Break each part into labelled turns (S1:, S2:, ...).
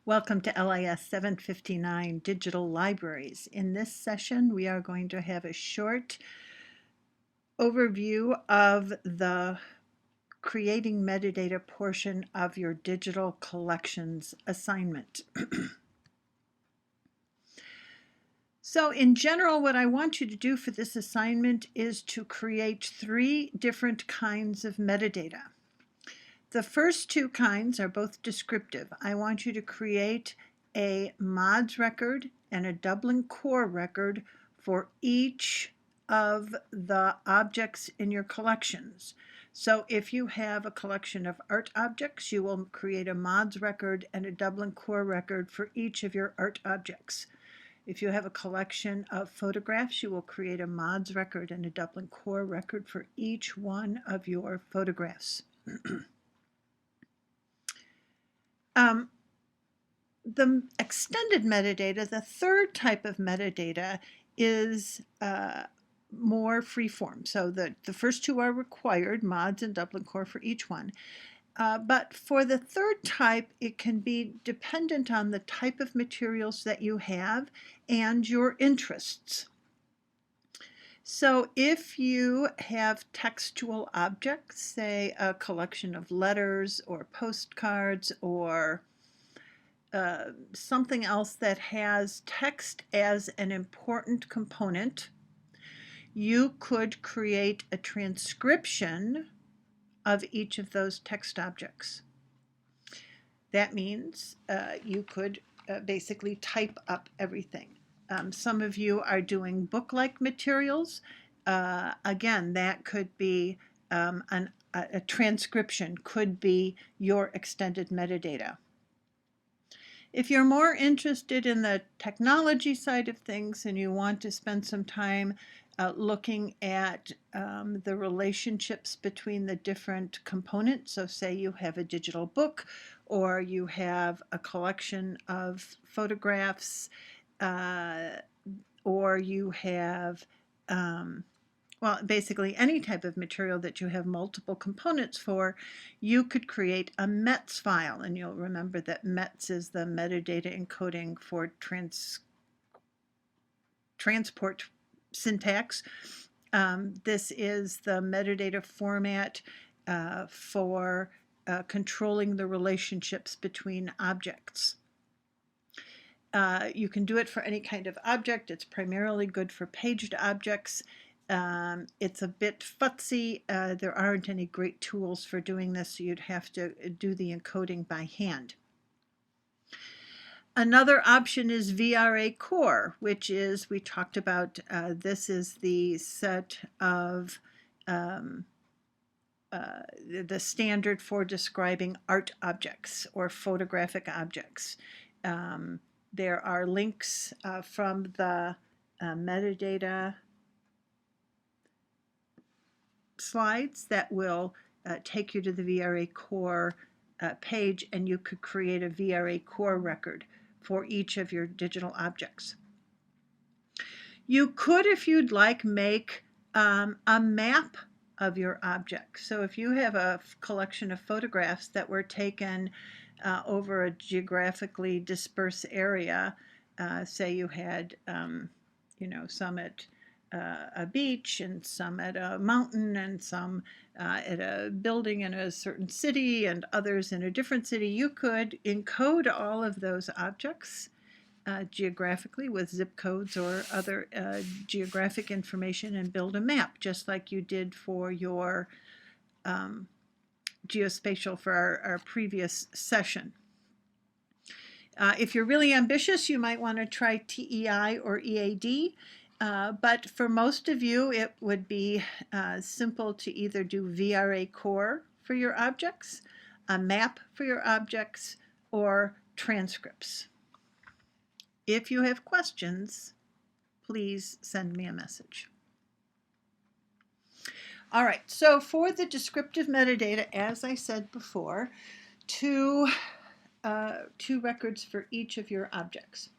S1: Welcome to LIS759 Digital Libraries. In this session, we are going to have a short overview of the creating metadata portion of your digital collections assignment. So in general, what I want you to do for this assignment is to create 3 different kinds of metadata. The first 2 kinds are both descriptive. I want you to create a mods record and a Dublin core record for each of the objects in your collections. So if you have a collection of art objects, you will create a mods record and a Dublin core record for each of your art objects. If you have a collection of photographs, you will create a mods record and a Dublin core record for each one of your photographs. The extended metadata, the third type of metadata, is more freeform. So the first 2 are required, mods and Dublin core for each one. But for the third type, it can be dependent on the type of materials that you have and your interests. So if you have textual objects, say a collection of letters or postcards or something else that has text as an important component, you could create a transcription of each of those text objects. That means you could basically type up everything. Some of you are doing book-like materials. Again, that could be a transcription, could be your extended metadata. If you're more interested in the technology side of things and you want to spend some time looking at the relationships between the different components, so say you have a digital book or you have a collection of photographs or you have well, basically any type of material that you have multiple components for, you could create a METS file. And you'll remember that METS is the metadata encoding for transport syntax. This is the metadata format for controlling the relationships between objects. You can do it for any kind of object. It's primarily good for paged objects. It's a bit futzy. There aren't any great tools for doing this, so you'd have to do the encoding by hand. Another option is VRA core, which is, we talked about, this is the set of the standard for describing art objects or photographic objects. There are links from the metadata slides that will take you to the VRA core page, and you could create a VRA core record for each of your digital objects. You could, if you'd like, make a map of your objects. So if you have a collection of photographs that were taken over a geographically dispersed area, say you had, some at a beach and some at a mountain and some at a building in a certain city and others in a different city, you could encode all of those objects geographically with zip codes or other geographic information and build a map, just like you did for your geospatial for our previous session. If you're really ambitious, you might want to try TEI or EAD. But for most of you, it would be simple to either do VRA core for your objects, a map for your objects, or transcripts. If you have questions, please send me a message. All right, so for the descriptive metadata, as I said before, two records for each of your objects.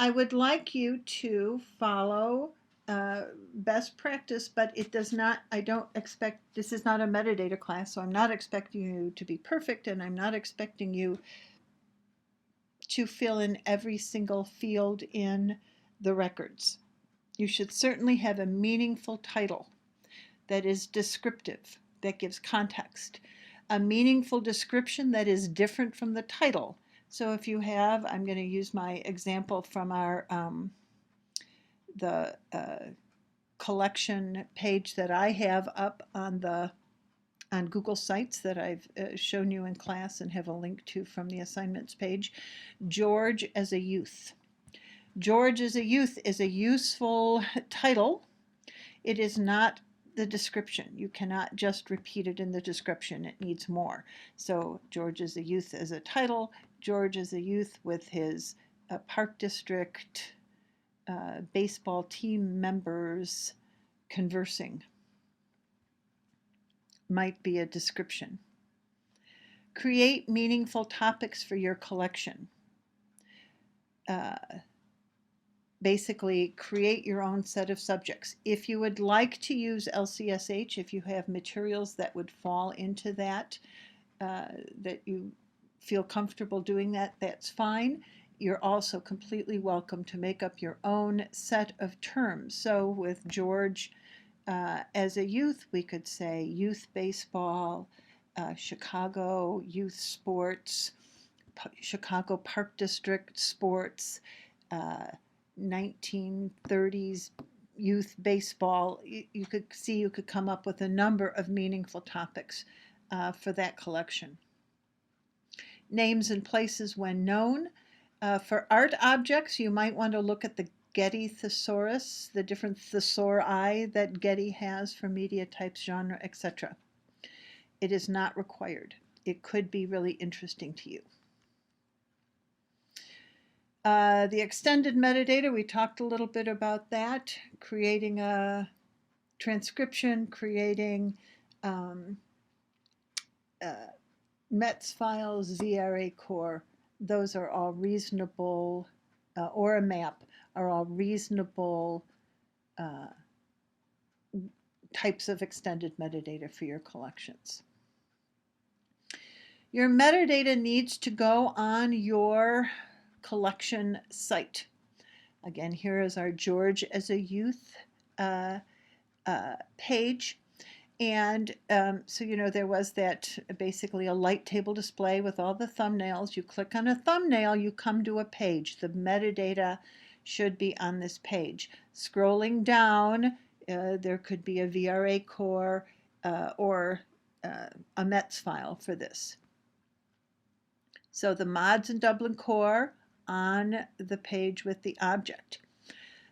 S1: I would like you to follow best practice, but it does not, I don't expect, this is not a metadata class, so I'm not expecting you to be perfect, and I'm not expecting you to fill in every single field in the records. You should certainly have a meaningful title that is descriptive, that gives context, a meaningful description that is different from the title. So if you have, I'm going to use my example from our the collection page that I have up on Google Sites that I've shown you in class and have a link to from the assignments page. George as a Youth. George as a Youth is a useful title. It is not the description. You cannot just repeat it in the description. It needs more. So George as a Youth as a title, George as a Youth with his Park District baseball team members conversing might be a description. Create meaningful topics for your collection. Basically, create your own set of subjects. If you would like to use LCSH, if you have materials that would fall into that, that you feel comfortable doing that, that's fine. You're also completely welcome to make up your own set of terms. So with George as a youth, we could say youth baseball, Chicago youth sports, Chicago Park District sports, 1930s youth baseball. You could see you could come up with a number of meaningful topics for that collection. Names and places when known. For art objects, you might want to look at the Getty thesaurus, the different thesauri that Getty has for media types, genre, etc. It is not required. It could be really interesting to you. The extended metadata, we talked a little bit about that, creating a transcription, creating METS files, VRA core, those are all reasonable, or a map, are all reasonable types of extended metadata for your collections. Your metadata needs to go on your collection site. Again, here is our George as a Youth page. And so, you know, there was that basically a light table display with all the thumbnails. You click on a thumbnail, you come to a page. The metadata should be on this page. Scrolling down, there could be a VRA core or a METS file for this. So the mods in Dublin core on the page with the object.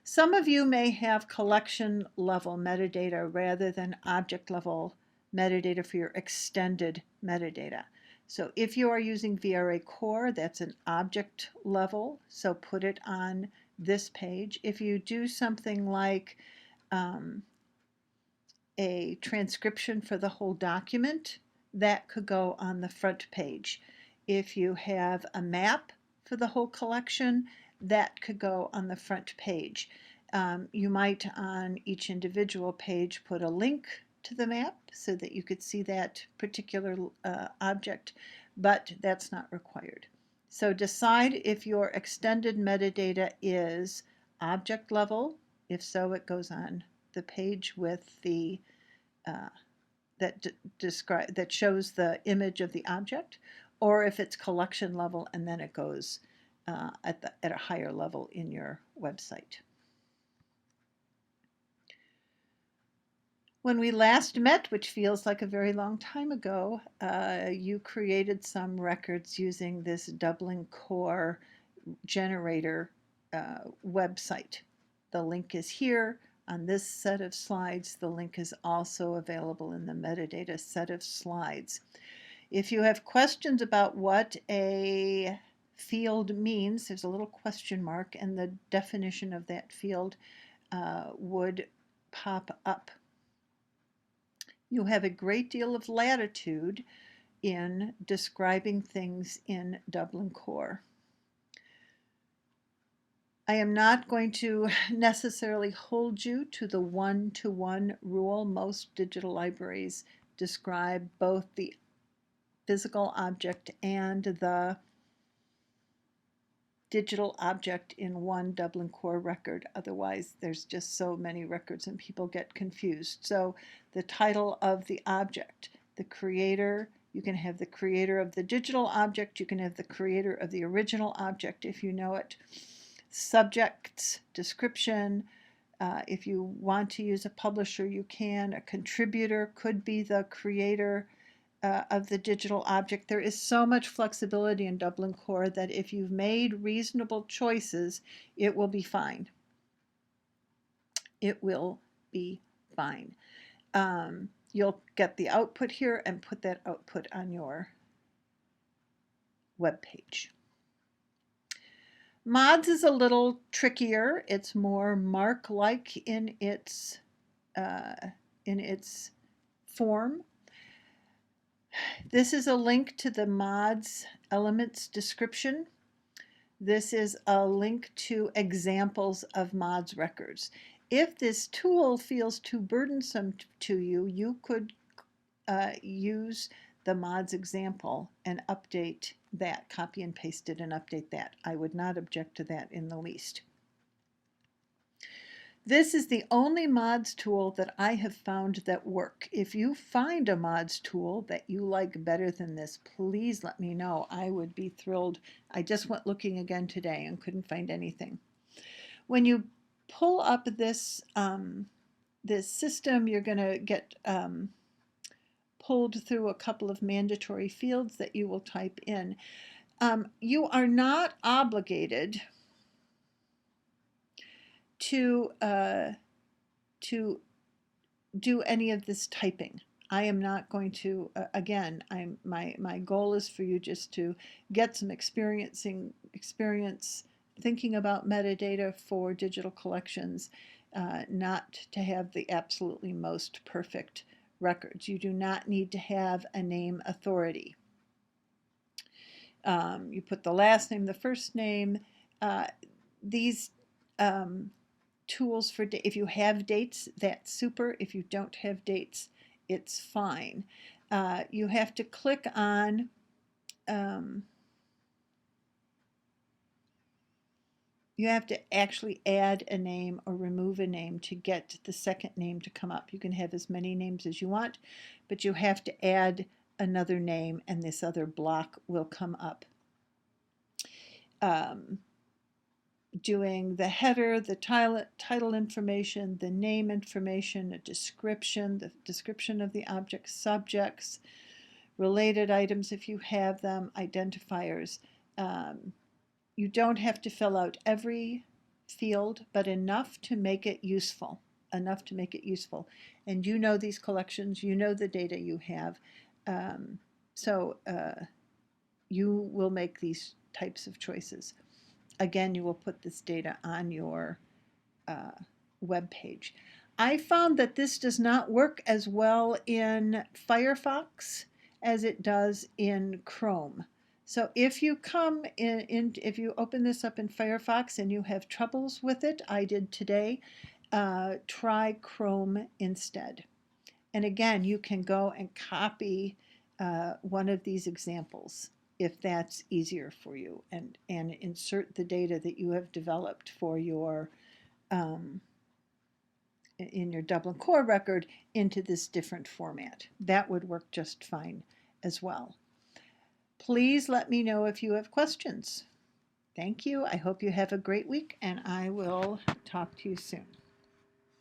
S1: Some of you may have collection level metadata rather than object level metadata for your extended metadata. So if you are using VRA core, that's an object level, so put it on this page. If you do something like a transcription for the whole document, that could go on the front page. If you have a map for the whole collection, that could go on the front page. You might on each individual page put a link to the map so that you could see that particular object, but that's not required. So decide if your extended metadata is object level. If so, it goes on the page with the that shows the image of the object, or if it's collection level and then it goes at a higher level in your website. When we last met, which feels like a very long time ago, you created some records using this Dublin core generator website. The link is here on this set of slides. The link is also available in the metadata set of slides. If you have questions about what a field means, there's a little question mark, and the definition of that field would pop up. You have a great deal of latitude in describing things in Dublin core. I am not going to necessarily hold you to the one-to-one rule. Most digital libraries describe both the physical object and the digital object in one Dublin Core record. Otherwise, there's just so many records and people get confused. So the title of the object, the creator, you can have the creator of the digital object, you can have the creator of the original object if you know it. Subjects, description. If you want to use a publisher, you can. A contributor could be the creator of the digital object. There is so much flexibility in Dublin Core that if you've made reasonable choices, it will be fine. It will be fine. You'll get the output here and put that output on your web page. Mods is a little trickier. It's more MARC-like in its form. This is a link to the mods elements description. This is a link to examples of mods records. If this tool feels too burdensome to you, you could use the mods example and update that, copy and paste it and update that. I would not object to that in the least. This is the only mods tool that I have found that work. If you find a mods tool that you like better than this, please let me know. I would be thrilled. I just went looking again today and couldn't find anything. When you pull up this, this system, you're going to get pulled through a couple of mandatory fields that you will type in. You are not obligated to do any of this typing. I am not going to, again, my goal is for you just to get some experience thinking about metadata for digital collections, not to have the absolutely most perfect records. You do not need to have a name authority. You put the last name, the first name. These tools for, if you have dates, that's super. If you don't have dates, it's fine. You have to click on you have to actually add a name or remove a name to get the second name to come up. You can have as many names as you want, but you have to add another name and this other block will come up. Doing the header, the title information, the name information, a description, the description of the object, subjects, related items if you have them, identifiers. You don't have to fill out every field, but enough to make it useful. Enough to make it useful. And you know these collections, you know the data you have. So you will make these types of choices. Again, you will put this data on your web page. I found that this does not work as well in Firefox as it does in Chrome. So if you come if you open this up in Firefox and you have troubles with it, I did today, try Chrome instead. And again, you can go and copy one of these examples if that's easier for you, and insert the data that you have developed for your in your Dublin Core record into this different format. That would work just fine as well. Please let me know if you have questions. Thank you. I hope you have a great week, and I will talk to you soon.